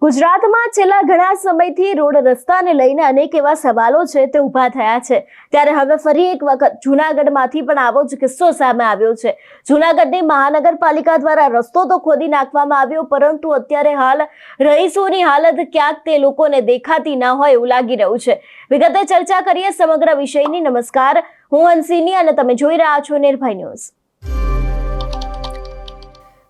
ગુજરાતમાં છેલ્લા ઘણા સમયથી રોડ રસ્તાને લઈને અનેક એવા સવાલો છે તે ઊભા થયા છે। ત્યારે હવે ફરી એક વખત જૂનાગઢમાંથી પણ આવો જ કિસ્સો સામે આવ્યો છે। જૂનાગઢની મહાનગરપાલિકા દ્વારા રસ્તો તો ખોદી નાખવામાં આવ્યો, પરંતુ અત્યારે હાલ રહીશોની હાલત ક્યાંક તે લોકોને દેખાતી ન હોય એવું લાગી રહ્યું છે। વિગતે ચર્ચા કરીએ સમગ્ર વિષયની। નમસ્કાર, હું હંસિની અને તમે જોઈ રહ્યા છો નિર્ભય ન્યૂઝ।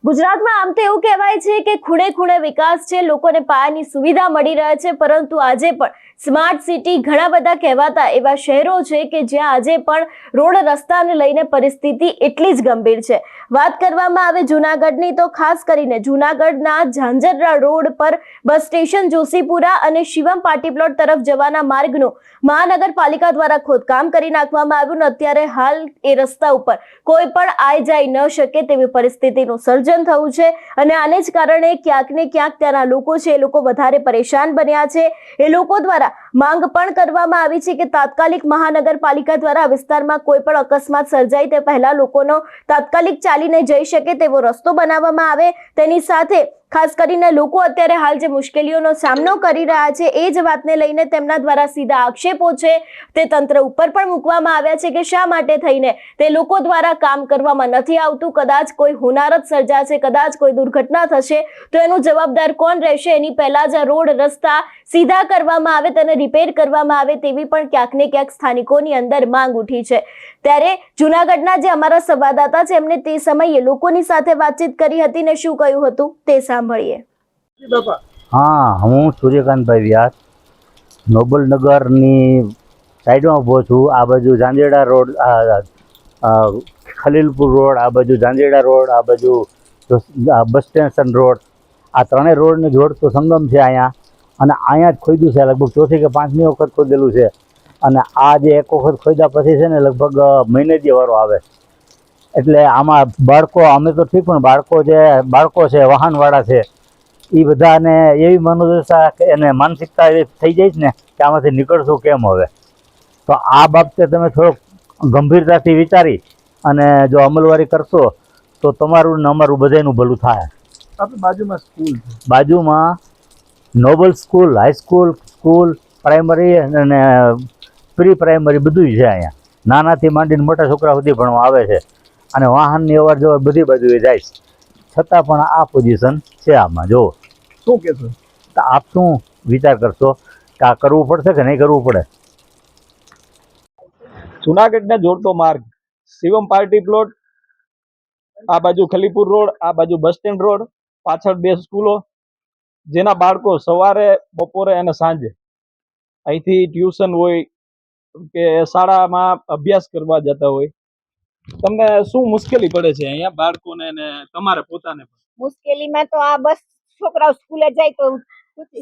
ગુજરાતમાં આમ તો એવું કહેવાય છે કે ખૂણે ખૂણે વિકાસ છે, લોકોને પાયાની સુવિધા મળી રહે છે, પરંતુ આજે પણ સ્માર્ટ સિટી ઘણા બધા કહેવાતા એવા શહેરો છે કે જ્યાં આજે પણ રોડ રસ્તાને લઈને પરિસ્થિતિ એટલી જ ગંભીર છે। વાત કરવામાં આવે જૂનાગઢની તો ખાસ કરીને જૂનાગઢના ઝાંઝરા રોડ પર બસ સ્ટેશન જોશીપુરા અને શિવમ પાર્ટી પ્લોટ તરફ જવાના માર્ગનું મહાનગરપાલિકા દ્વારા ખોદકામ કરી નાખવામાં આવ્યું ને અત્યારે હાલ એ રસ્તા ઉપર કોઈ પણ આઈ જાય ન શકે તેવી પરિસ્થિતિનું સર્જન થયું છે અને આને જ કારણે ક્યાંક ને ક્યાંક ત્યાંના લોકો છે એ લોકો વધારે પરેશાન બન્યા છે। એ લોકો દ્વારા માંગ પણ કરવામાં આવી છે કે તાત્કાલિક મહાનગરપાલિકા દ્વારા વિસ્તારમાં કોઈ પણ અકસ્માત સર્જાય તે પહેલા લોકોનો તાત્કાલિક ચાલીને જઈ શકે તેવો રસ્તો બનાવવામાં આવે। તેની સાથે ખાસ કરીને લોકો અત્યારે હાલ જે મુશ્કેલીઓનો સામનો કરી રહ્યા છે એ જ વાતને લઈને તેમના દ્વારા સીધા આક્ષેપો છે તે તંત્ર ઉપર પણ મૂકવામાં આવ્યા છે કે શા માટે થઈને તે લોકો દ્વારા કામ કરવામાં નથી આવતું। કદાચ કોઈ હોનારત સર્જાશે, કદાચ કોઈ દુર્ઘટના થશે તો એનું જવાબદાર કોણ રહેશે? એની પહેલા જ રોડ રસ્તા સીધા કરવામાં આવે, તેને રિપેર કરવામાં આવે તેવી પણ ક્યાંક ને ક્યાંક સ્થાનિકોની અંદર માંગ ઉઠી છે। ત્યારે જૂનાગઢના જે અમારા સંવાદદાતા છે એમને તે સમયે લોકોની સાથે વાતચીત કરી હતી ને શું કહ્યું હતું તે સાંભળીએ। હા, હું સૂર્યકાંતભાઈ વ્યાસ નોબલનગરની સાઈડમાં ઊભો છું। આ બાજુ ઝાંઝેડા રોડ, ખલીલપુર રોડ, આ બાજુ ઝાંઝેડા રોડ, આ બાજુ બસ સ્ટેશન રોડ, આ ત્રણેય રોડને જોડતો સંગમ છે અહીંયા। અને અહીંયા જ ખોદ્યું છે, લગભગ ચોથી કે પાંચમી વખત ખોદેલું છે। અને આ જે એક વખત ખોદ્યા પછી છે ને લગભગ મહિને જ વારો આવે, એટલે આમાં બાળકો, અમે તો ઠીક પણ બાળકો છે, વાહનવાળા છે, એ બધાને એવી મનોદશા અને માનસિકતા એવી થઈ જાય છે ને કે આમાંથી નીકળશું કેમ હવે। તો આ બાબતે તમે થોડોક ગંભીરતાથી વિચારી અને જો અમલવારી કરશો તો તમારું ને અમારું બધાનું ભલું થાય। આપણી બાજુમાં સ્કૂલ છે, બાજુમાં noble school, high school, school, primary અને પ્રી પ્રાઇમરી બધું છે અહીંયા। નાનાથી માંડીને મોટા છોકરા સુધી ભણવા આવે છે અને વાહનની અવર જવર બધી બાજુએ જાય છે, છતાં પણ આ પોઝિશન છે આમાં। જો શું કહેશો? તો આપ શું વિચાર કરશો કે આ કરવું પડશે કે નહીં કરવું પડે? જુનાગઢને જોડતો માર્ગ શિવમ પાર્ટી પ્લોટ, આ બાજુ ખલીપુર રોડ, આ બાજુ બસ સ્ટેન્ડ રોડ, પાછળ બે સ્કૂલો, જેના બાળકો સવારે, બપોરે અને સાંજે અહીંથી ટ્યુશન હોય કે શાળામાં અભ્યાસ કરવા જતા હોય। તમને શું મુશ્કેલી પડે છે અહીંયા બાળકોને ને તમારે પોતાને પણ? મુશ્કેલીમાં તો આ બસ છોકરાઓ સ્કૂલે જાય તો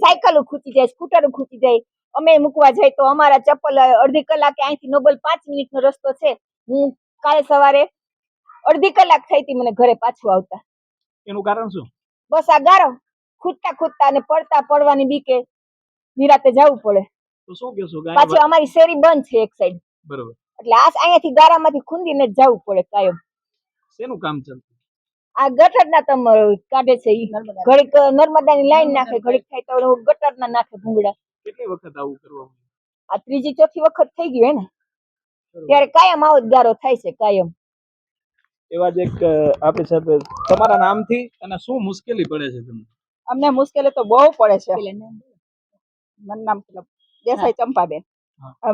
સાયકલો ખૂચી જાય, સ્કૂટરો ખૂચી જાય, અમે મૂકવા જાય તો અમારા ચપ્પલ અડધી કલાકે અહીંથી નોબલ 5 મિનિટનો રસ્તો છે। હું કાલે સવારે અડધી કલાક થઈ હતી મને ઘરે પાછું આવતા। એનું કારણ શું? બસ આ ગારો ખૂટતા અને પડવાની બીકે નિરાતે જવું પડે। તો શું કહેશો? પાછી અમારી શેરી બંધ છે એક સાઈડ, બરોબર, એટલે આ અહીંયાથી ગારામાંથી ખૂંદીને જ જવું પડે કાયમ। શેનું કામ ચાલતું? આ ગટરના તમ કાઢે છે, ઘડીક નર્મદાની લાઈન નાખે, ઘડીક થાય તો ગટરના નાખે ભૂંગળા। કેટલી વખત આવું કરવામાં? આ ત્રીજી ચોથી વખત થઈ ગયું ને, ત્યારે કાયમ આવો જ ગારો થાય છે કાયમ। એવા જ એક આપણી સાથે, તમારા નામથી અને શું મુશ્કેલી પડે છે તમને? અમને મુશ્કેલી તો બહુ પડે છે। મારું નામ દેસાઈ ચંપાબેન।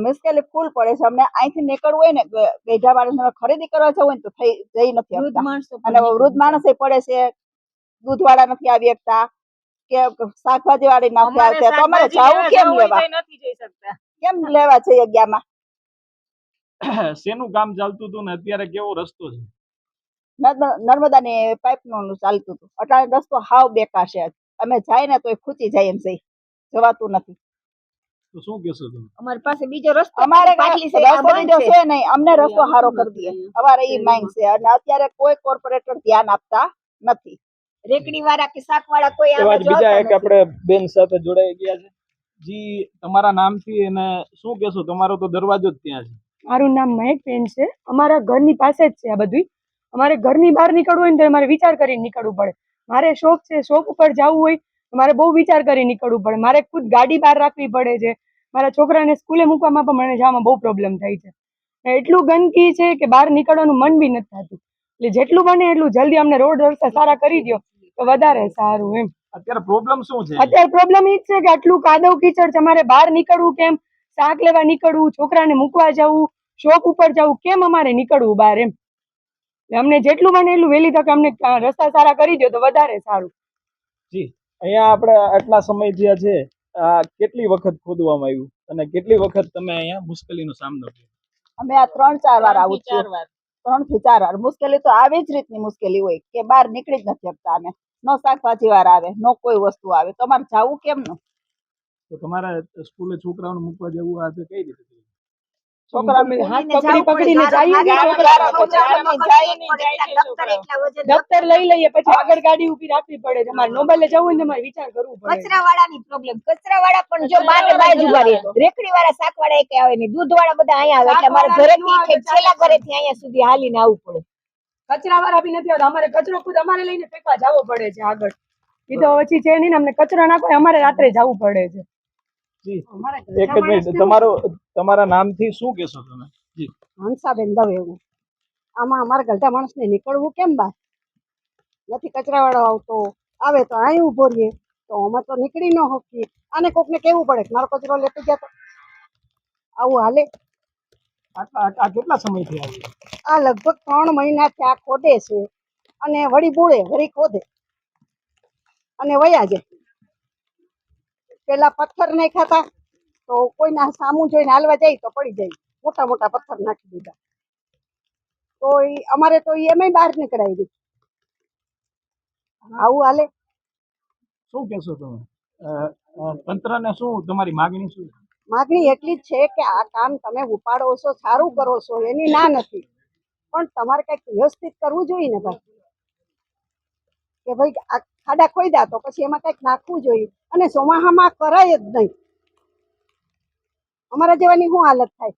મુશ્કેલી ફૂલ પડે છે અમને। અહીંથી નીકળવું હોય ને, ગઈઢા માણસ ખરીદી કરવા જવું હોય ને તો જઈ નથી શકતા, અને વૃદ્ધ માણસ પડે છે, દૂધ વાળા નથી આવી શકતા કે શાકભાજી વાળી નથી આવતા, તો અમારે જવું કેમ લેવા? નથી જઈ શકતા, કેમ લેવા જઈએ જગ્યામાં? શેનું કામ ચાલતું હતું ને અત્યારે કેવો રસ્તો છે? નર્મદાની પાઇપ નું ચાલતું હતું, અત્યારે રસ્તો હાવ બેકાર છે। અમે જાય ને તો ખૂચી જાય એમ જવાતું નથી। તો શું કહેશો તમે? અમારી પાસે બીજો રસ્તો, અમારે રસ્તો બીજો છે નહીં, અમને રસ્તો સારો કરી દે, અમારે એ માંગ છે। અને અત્યારે કોઈ કોર્પોરેટર ધ્યાન આપતા નથી, રેકડી વાળા કે શાક વાળા કોઈ બીજા એક આપણે બેન સાથે જોડાઈ ગયા છે। જી, તમારા નામથી અને શું કહેશો? તમારો તો દરવાજો જ ત્યાં છે। મારું નામ મહેકબેન છે। અમારા ઘરની પાસે જ છે આ બધું। અમારે ઘરની બહાર નીકળવું હોય ને તો અમારે વિચાર કરીને નીકળવું પડે। મારે શોપ છે, શોપ ઉપર જવું હોય મારે બહુ વિચાર કરી નીકળવું પડે. મારે ખુદ ગાડી બહાર રાખવી પડે છે. મારા છોકરાને સ્કૂલે મૂકવામાં પણ મને જવામાં બહુ પ્રોબ્લેમ થાય છે. એટલું ગંદકી છે કે બહાર નીકળવાનું મન બી નથી થતું. એટલે જેટલું બને એટલું જલ્દી અમને રોડ રસ્તા સારા કરી દો તો વધારે સારું એમ. અત્યારે પ્રોબ્લેમ શું છે? અત્યારે પ્રોબ્લેમ એ જ છે કે આટલું કાદવ કીચડ છે. અમારે બહાર નીકળવું કેમ, શાક લેવા નીકળવું, છોકરાને મૂકવા જવું, શોપ ઉપર જવું, કેમ અમારે નીકળવું બહાર એમ. એટલે અમને જેટલું બને એટલું વહેલી તકે અમને રસ્તા સારા કરી દો તો વધારે સારું. જી, અહીંયા આપણે આટલા સમય જ્યાં છે આ કેટલી વખત ખોદવામાં આવ્યું અને કેટલી વખત તમે અહીંયા મુશ્કેલીનો સામનો કર્યો? અમે આ 3-4 વાર આવું છું. 3 થી 4 વાર મુશ્કેલી તો આવી જ રીતની મુશ્કેલી હોય કે બહાર નીકળી જ નથી શકતા અમે. નો શાકભાજી વાર આવે, નો કોઈ વસ્તુ આવે તો અમારે જવું કેમનું? તો તમારા સ્કૂલે છોકરાઓને મૂકવા જવું આ કઈ રીતે? છોકરાને હાથ પકડીને જઈએ ને દફતર લઈ લઈએ, પછી આગળ ગાડી ઊભી રાખવી પડે છે. અમારે નોબલે જવું હોય ને તમારે વિચાર કરવું પડે. કચરાવાળાની પ્રોબ્લેમ. કચરાવાળા પણ જો બારે બાજુ ઉભા રહે. રેકડીવાળા, શાકવાળા એકે આવે નહીં. દૂધવાળા બધા અહીંયા આવે. એટલે અમારે ઘરેથી છેલ્લા ઘરેથી અહીંયા સુધી હાલીને આવવું પડે. કચરાવાળા બી નથી આવતા. અમારે કચરો ખુદ અમારે લઈને ફેંકવા જવો પડે છે આગળ. એ તો પછી છે નહીં ને, અમને કચરો નાખો અમારે રાત્રે જવું પડે છે. જી, એક જ મિનિટ, તમારા નામથી શું કહેશો તમે? જી, હંસાબેન દવે. આમાં અમારા ગલઢા માણસને નીકળવું કેમ બહાર? નથી કચરાવાળો આવતો, આવે તો અહીં ઊભો રહીએ તો અમે તો નીકળી ન શકીએ. આને કોકને કેવું પડે કે મારો કચરો લેતો ગયા તો આવું હાલે? આ કેટલા સમયથી આવ્યું? આ લગભગ 3 મહિનાથી આ ખોદે છે અને વળી બુળે, વળી ખોદે અને વયા જાય. પેલા પથ્થર નહીં ખાતા તો કોઈના સામું જોઈને હાલવા જાય તો પડી જાય. મોટા મોટા પથ્થર નાખી દીધા તો અમારે તો એમાંય બહાર નીકળાવી દીધું. આવું હાલે? શું કહેશો તમે? તંત્રને શું તમારી માગણી શું? માગણી એટલી જ છે કે આ કામ તમે ઉપાડો છો, સારું કરો છો, એની ના નથી, પણ તમારે કંઈક વ્યવસ્થિત કરવું જોઈએ ને ભાઈ. કે ભાઈ આ ખાડા ખોદ્યા તો પછી એમાં કંઈક નાખવું જોઈએ. અને ચોમાસામાં કરાય જ નહીં. અમારા જેવાની શું હાલત થાય?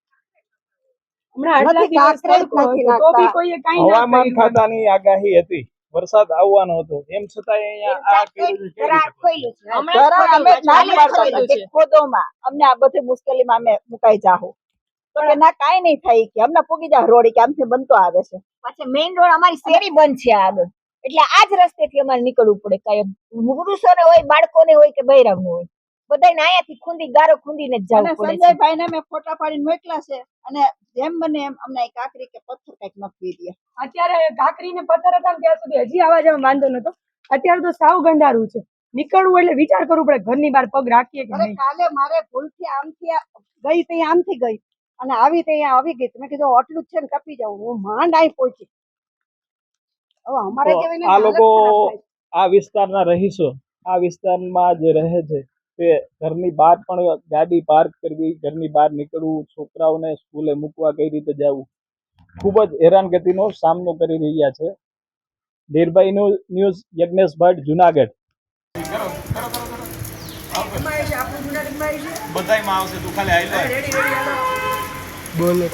હવામાન ખાતાની આગાહી હતી, વરસાદ આવવાનો હતો, એમ છતાં અહીંયા આ ખોદોમાં અમને આ બધી મુશ્કેલીમાં અમે મુકાઈ જાહો તો કે ના કાંઈ નહીં થાય કે અમને પૂગી જા રોડ કે આમથી બનતો આવે છે. પાછા મેઇન રોડ અમારી શેરી બંધ છે આગળ. એટલે આ જ રસ્તેથી અમારે નીકળવું પડે. કાયમ પુરુષોને હોય, બાળકોને હોય કે બૈરાવને હોય, બધાને અહીંયાથી ખૂંદી ગારો ખૂંદીને જ જવું પડે છે. સંજયભાઈ ને મેં ફોટા પાડીને મોકલા છે અને જેમ બને એમ અમને કાકરી કે પથ્થર કઈક નખવી દે. અત્યારે કાકરી ને પથ્થર હતા ત્યાં સુધી હજી આવા જવા વાંધો નતો. અત્યારે તો સાવ ગંધારું છે. નીકળવું એટલે વિચાર કરવું પડે ઘરની બહાર પગ રાખીએ કે નહીં. કાલે મારે ભૂલથી આમથી ગઈ ત્યાં આમથી ગઈ અને આવી ત્યાં આવી ગઈ. મેં કીધું આટલું જ છે ને ટપી જાઉં. હું માંડ આવી પહોંચી. હવે અમારે કેવી આ લોકો આ વિસ્તારના રહીશો આ વિસ્તારમાં જે રહે છે તે ઘરની બહાર પણ ગાડી પાર્ક કરવી, ઘરની બહાર નીકળવું, છોકરાઓને સ્કૂલે મૂકવા કઈ રીતે જવું, ખૂબ જ હેરાનગતિનો સામનો કરી રહ્યા છે. નિર્ભય ન્યૂઝ, યજ્ઞેશ ભટ્ટ, જુનાગઢ. બધાયમાં આવશે, તું ખાલી આઈ લે. બોલો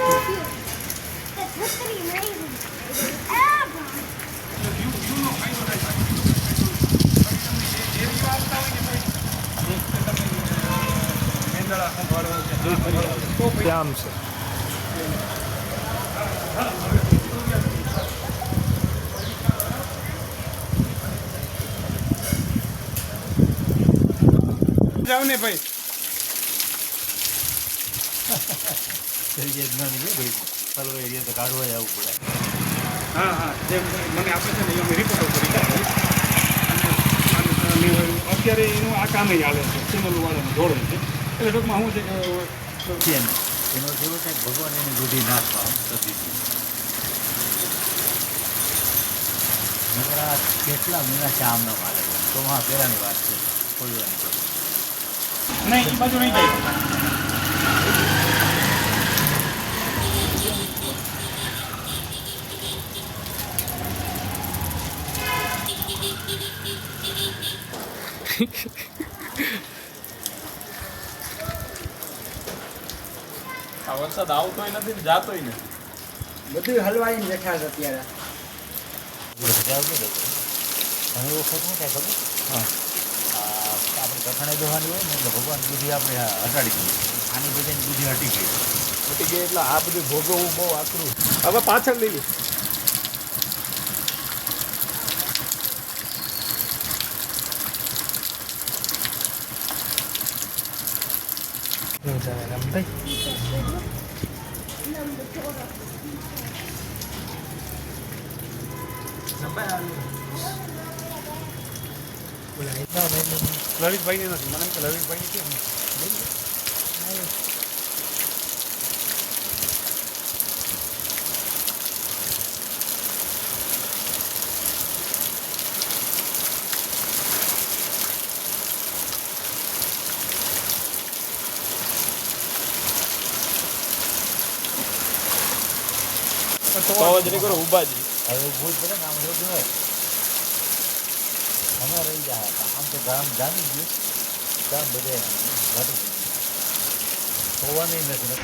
આમ છે. જાવ ને ભાઈ. હા હા, જેમ મને આપે છે ને એ અમે રિપોર્ટ કરી અત્યારે એનું આ કામ હાલે છે, ચેનલ વાળાનું જોડે છે. એટલે ટૂંકમાં શું છે કે એનો જેવો કંઈક ભગવાન એની બુદ્ધિ નાખવા કેટલા મહિના છે આમનો મારે તો હા પહેલાની વાત છે ખોલવાની નહીં એ બાજુ નહીં જાય. આ વરસાદ આવતોય નથી ને જાતોય નથી, બધું હલવાઈને બેઠા છે અત્યારે. ઘણી વખત શું થાય ખબર? હા, કથાણે દોવાની હોય ને એટલે ભગવાન બુદ્ધિ આપણે હટાડી દીધી. આની બધાની બુદ્ધિ હટી ગઈ. ઉઠી ગઈ એટલે આ બધું ભોગવવું બહુ આકરું. હવે પાછળ લઈ લે. લલિતભાઈ ને નથી, મને એમ કે લલિતભાઈ છે. તો અવાજ નહીં કરો, ઊભા જ. હવે ભૂત પડે ને આમ રોજ હોય અમે રહી જાય. આમ તો ગામ જામી ગયું, ગામ બધે હોવાની નથી.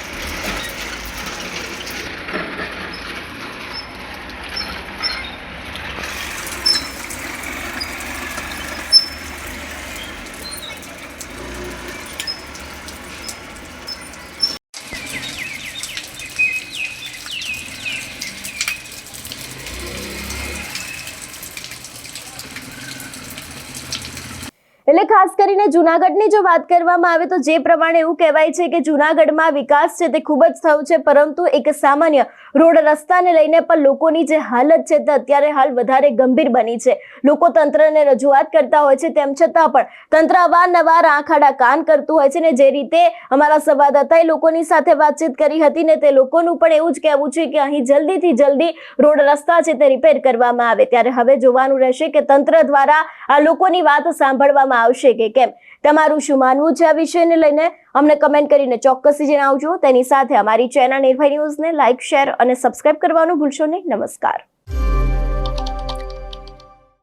એટલે ખાસ કરીને જુનાગઢની જો વાત કરવામાં આવે તો જે પ્રમાણે એવું કહેવાય છે કે જુનાગઢમાં વિકાસ છે તે ખૂબ જ થયો છે, પરંતુ એક સામાન્ય રોડ રસ્તાને લઈને પણ લોકોની જે હાલત છે તે અત્યારે હાલ વધારે ગંભીર બની છે. લોકો તંત્રને રજૂઆત કરતા હોય છે, તેમ છતાં પણ તંત્ર અવારનવાર આંખ આડા કાન કરતું હોય છે. ને જે રીતે અમારા સંવાદદાતાએ લોકોની સાથે વાતચીત કરી હતી ને તે લોકોનું પણ એવું જ કહેવું છે કે અહીં જલ્દીથી જલ્દી રોડ રસ્તા છે તે રિપેર કરવામાં આવે. ત્યારે હવે જોવાનું રહેશે કે તંત્ર દ્વારા આ લોકોની વાત સાંભળવામાં આવશે કે કેમ. તમારું શું માનવું છે આ વિષયને લઈને અમને કમેન્ટ કરીને ચોક્કસથી જણાવજો. તેની સાથે અમારી ચેનલ નિર્ભય ન્યૂઝને લાઇક, શેર અને સબસ્ક્રાઇબ કરવાનું ભૂલશો નહીં. નમસ્કાર.